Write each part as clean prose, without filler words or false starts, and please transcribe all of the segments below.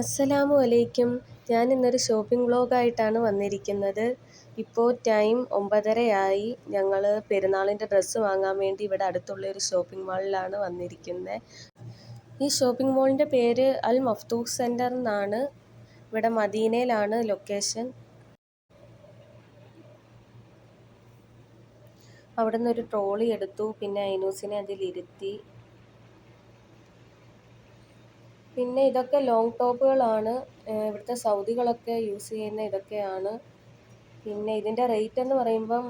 അസ്സലാമു അലൈക്കും. ഞാൻ ഇന്നൊരു ഷോപ്പിംഗ് വ്ളോഗായിട്ടാണ് വന്നിരിക്കുന്നത്. ഇപ്പോൾ ടൈം 9:30 ഞങ്ങൾ പെരുന്നാളിൻ്റെ ഡ്രസ്സ് വാങ്ങാൻ വേണ്ടി ഇവിടെ അടുത്തുള്ള ഒരു ഷോപ്പിംഗ് മാളിലാണ് വന്നിരിക്കുന്നത്. ഈ ഷോപ്പിംഗ് മാളിൻ്റെ പേര് അൽ മഫ്തൂഹ് സെൻറ്റർ എന്നാണ്. ഇവിടെ മദീനയിലാണ് ലൊക്കേഷൻ. അവിടെ നിന്നൊരു ട്രോളി എടുത്തു, പിന്നെ ഐനൂസിനെ അതിലിരുത്തി. പിന്നെ ഇതൊക്കെ ലോങ് ടോപ്പുകളാണ്. ഇവിടുത്തെ സൗദികളൊക്കെ യൂസ് ചെയ്യുന്ന ഇതൊക്കെയാണ്. പിന്നെ ഇതിൻ്റെ റേറ്റ് എന്ന് പറയുമ്പം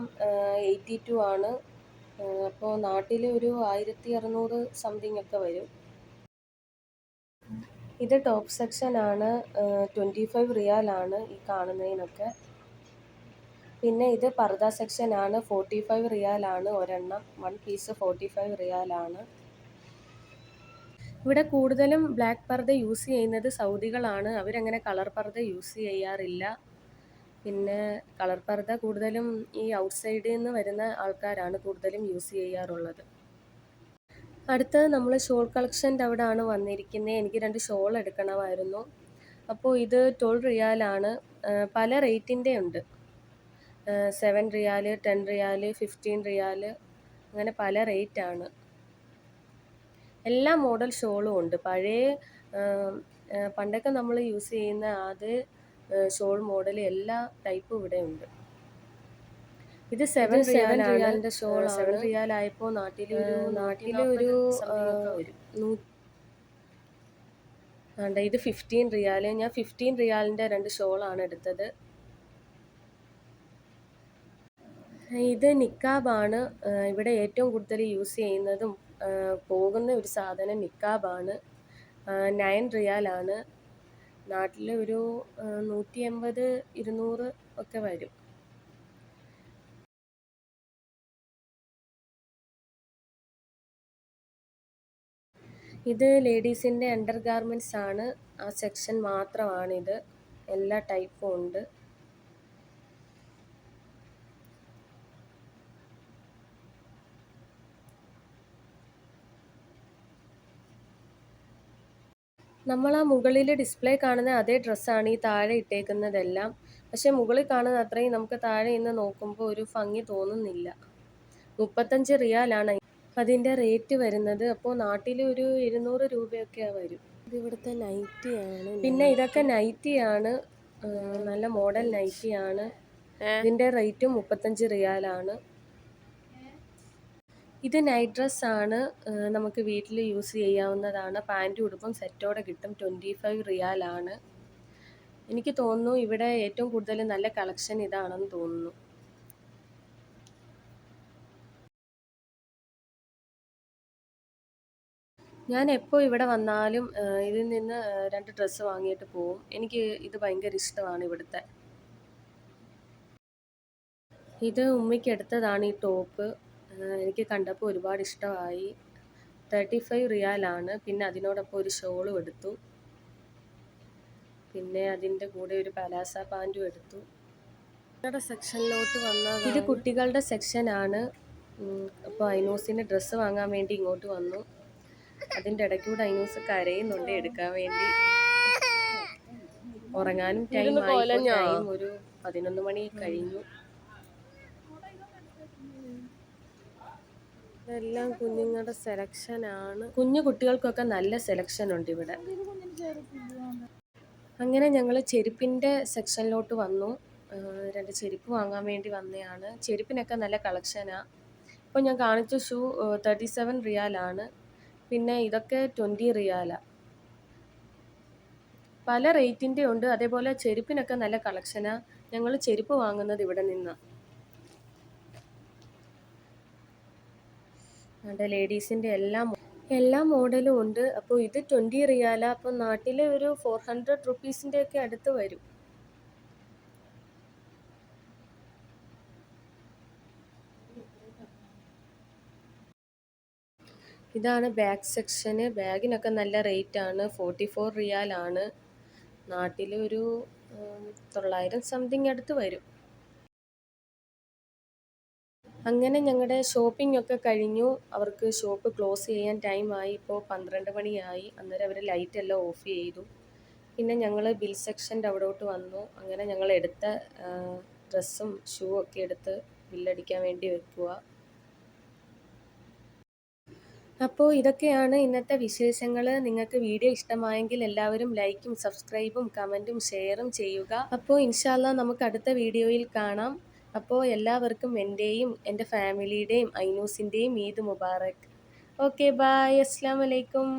82 ആണ്. അപ്പോൾ നാട്ടിൽ ഒരു 1600 സംതിങ് ഒക്കെ വരും. ഇത് ടോപ്പ് സെക്ഷനാണ്. 25 റിയാലാണ് ഈ കാണുന്നതിനൊക്കെ. പിന്നെ ഇത് പർദ സെക്ഷനാണ്. 45 റിയാലാണ് ഒരെണ്ണം. 1 പീസ് 45 റിയാലാണ്. ഇവിടെ കൂടുതലും ബ്ലാക്ക് പർദ യൂസ് ചെയ്യുന്നത് സൗദികളാണ്. അവരങ്ങനെ കളർ പർദ യൂസ് ചെയ്യാറില്ല. പിന്നെ കളർ പർദ കൂടുതലും ഈ ഔട്ട്സൈഡിൽ നിന്ന് വരുന്ന ആൾക്കാരാണ് കൂടുതലും യൂസ് ചെയ്യാറുള്ളത്. അടുത്തത് നമ്മൾ ഷോൾ കളക്ഷൻ്റെ അവിടെയാണ് വന്നിരിക്കുന്നത്. എനിക്ക് 2 ഷോൾ എടുക്കണമായിരുന്നു. അപ്പോൾ ഇത് 12 റിയാലാണ്. പല റേറ്റിൻ്റെ ഉണ്ട്. 7 റിയാൽ, 10 റിയാൽ, 15 റിയാൽ, അങ്ങനെ പല റേറ്റാണ്. എല്ലാ മോഡൽ ഷോളും ഉണ്ട്. പണ്ടൊക്കെ നമ്മൾ യൂസ് ചെയ്യുന്ന അതേ ഷോൾ മോഡൽ എല്ലാ ടൈപ്പും ഇവിടെ ഉണ്ട്. ഇത് 7 റിയാലിൻ്റെ ഷോളാണ്. 7 റിയാലായപ്പോൾ നാട്ടിലൊരു ഇത് 15 റിയാൽ. ഞാൻ 15 റിയാലിൻ്റെ 2 ഷോളാണ് എടുത്തത്. ഇത് നിക്കാബാണ്. ഇവിടെ ഏറ്റവും കൂടുതൽ യൂസ് ചെയ്യുന്നതും പോകുന്ന ഒരു സാധനം നിക്കാബാണ്. 9 റിയാലാണ്. നാട്ടിൽ ഒരു 180, 200 ഒക്കെ വരും. ഇത് ലേഡീസിൻ്റെ അണ്ടർ ഗാർമെൻറ്റ്സ് ആണ്. ആ സെക്ഷൻ മാത്രമാണിത്. എല്ലാ ടൈപ്പും ഉണ്ട്. നമ്മൾ ആ മുകളിൽ ഡിസ്പ്ലേ കാണുന്ന അതേ ഡ്രസ്സാണ് ഈ താഴെ ഇട്ടേക്കുന്നതെല്ലാം. പക്ഷേ മുകളിൽ കാണുന്ന അത്രയും നമുക്ക് താഴെ നിന്ന് നോക്കുമ്പോൾ ഒരു ഭംഗി തോന്നുന്നില്ല. 35 റിയാലാണ് അതിൻ്റെ റേറ്റ് വരുന്നത്. അപ്പോൾ നാട്ടിൽ ഒരു 200 രൂപയൊക്കെ വരും. ഇത് ഇവിടുത്തെ നൈറ്റിയാണ്. പിന്നെ ഇതൊക്കെ നൈറ്റിയാണ്. നല്ല മോഡൽ നൈറ്റിയാണ്. ഇതിൻ്റെ റേറ്റും 35 റിയാലാണ്. ഇത് നൈറ്റ് ഡ്രസ്സാണ്. നമുക്ക് വീട്ടിൽ യൂസ് ചെയ്യാവുന്നതാണ്. പാൻറ്റും ഉടുപ്പും സെറ്റോടെ കിട്ടും. 25 റിയാലാണ്. എനിക്ക് തോന്നുന്നു ഇവിടെ ഏറ്റവും കൂടുതൽ നല്ല കളക്ഷൻ ഇതാണെന്ന് തോന്നുന്നു. ഞാൻ എപ്പോൾ ഇവിടെ വന്നാലും ഇതിൽ നിന്ന് 2 ഡ്രസ്സ് വാങ്ങിയിട്ട് പോവും. എനിക്ക് ഇത് ഭയങ്കര ഇഷ്ടമാണ് ഇവിടുത്തെ. ഇത് ഉമ്മയ്ക്ക് എടുത്തതാണ് ഈ ടോപ്പ്. എനിക്ക് കണ്ടപ്പോൾ ഒരുപാട് ഇഷ്ടമായി. 35 റിയാലാണ്. പിന്നെ അതിനോടൊപ്പം ഒരു ഷോളും എടുത്തു. പിന്നെ അതിൻ്റെ കൂടെ ഒരു പലാസ പാൻറ്റും എടുത്തു. കുട്ടികളുടെ സെക്ഷനിലോട്ട് വന്നത് ഇത് കുട്ടികളുടെ സെക്ഷനാണ്. അപ്പോൾ ഐനൂസിന് ഡ്രസ്സ് വാങ്ങാൻ വേണ്ടി ഇങ്ങോട്ട് വന്നു. അതിൻ്റെ ഇടയ്ക്കൂടെ ഐനൂസ് കരയുന്നുണ്ട് എടുക്കാൻ വേണ്ടി. ഉറങ്ങാനും ടൈം ഒരു 11 മണി കഴിഞ്ഞു. ഇതെല്ലാം കുഞ്ഞുങ്ങളുടെ സെലക്ഷനാണ്. കുഞ്ഞു കുട്ടികൾക്കൊക്കെ നല്ല സെലക്ഷൻ ഉണ്ട് ഇവിടെ. അങ്ങനെ ഞങ്ങൾ ചെരുപ്പിൻ്റെ സെക്ഷനിലോട്ട് വന്നു. 2 ചെരുപ്പ് വാങ്ങാൻ വേണ്ടി വന്നതാണ്. ചെരുപ്പിനൊക്കെ നല്ല കളക്ഷനാണ്. ഇപ്പോൾ ഞാൻ കാണിച്ച ഷൂ 37 റിയാലാണ്. പിന്നെ ഇതൊക്കെ 20 റിയാലാണ്. പല റേറ്റിൻ്റെ ഉണ്ട്. അതേപോലെ ചെരുപ്പിനൊക്കെ നല്ല കളക്ഷനാണ്. ഞങ്ങൾ ചെരുപ്പ് വാങ്ങുന്നത് ഇവിടെ നിന്നാണ്. അവിടെ ലേഡീസിൻ്റെ എല്ലാ മോഡലും ഉണ്ട്. അപ്പോൾ ഇത് 20 റിയാല. അപ്പോൾ നാട്ടിൽ ഒരു 400 റുപ്പീസിൻ്റെ ഒക്കെ അടുത്ത് വരും. ഇതാണ് ബാഗ് സെക്ഷന്. ബാഗിനൊക്കെ നല്ല റേറ്റാണ്. 44 റിയാലാണ്. നാട്ടിൽ ഒരു 900 സംതിങ് അടുത്ത് വരും. അങ്ങനെ ഞങ്ങളുടെ ഷോപ്പിംഗ് ഒക്കെ കഴിഞ്ഞു. അവർക്ക് ഷോപ്പ് ക്ലോസ് ചെയ്യാൻ ടൈമായി. ഇപ്പോൾ 12 മണിയായി. അന്നേരം അവർ ലൈറ്റ് എല്ലാം ഓഫ് ചെയ്തു. പിന്നെ ഞങ്ങൾ ബിൽ സെക്ഷൻ്റെ അവിടോട്ട് വന്നു. അങ്ങനെ ഞങ്ങൾ എടുത്ത ഡ്രസ്സും ഷൂ ഒക്കെ എടുത്ത് ബില്ലടിക്കാൻ വേണ്ടി വെക്കുക. അപ്പോൾ ഇതൊക്കെയാണ് ഇന്നത്തെ വിശേഷങ്ങൾ. നിങ്ങൾക്ക് വീഡിയോ ഇഷ്ടമായെങ്കിൽ എല്ലാവരും ലൈക്കും സബ്സ്ക്രൈബും കമൻറ്റും ഷെയറും ചെയ്യുക. അപ്പോൾ ഇൻഷാ അല്ലാ നമുക്ക് അടുത്ത വീഡിയോയിൽ കാണാം. അപ്പോൾ എല്ലാവർക്കും എൻ്റെയും എൻ്റെ ഫാമിലിയുടെയും ഐനൂസിൻ്റെയും ഈദ് മുബാറക്. ഓക്കെ, ബായ്, അസ്സലാമു അലൈക്കും.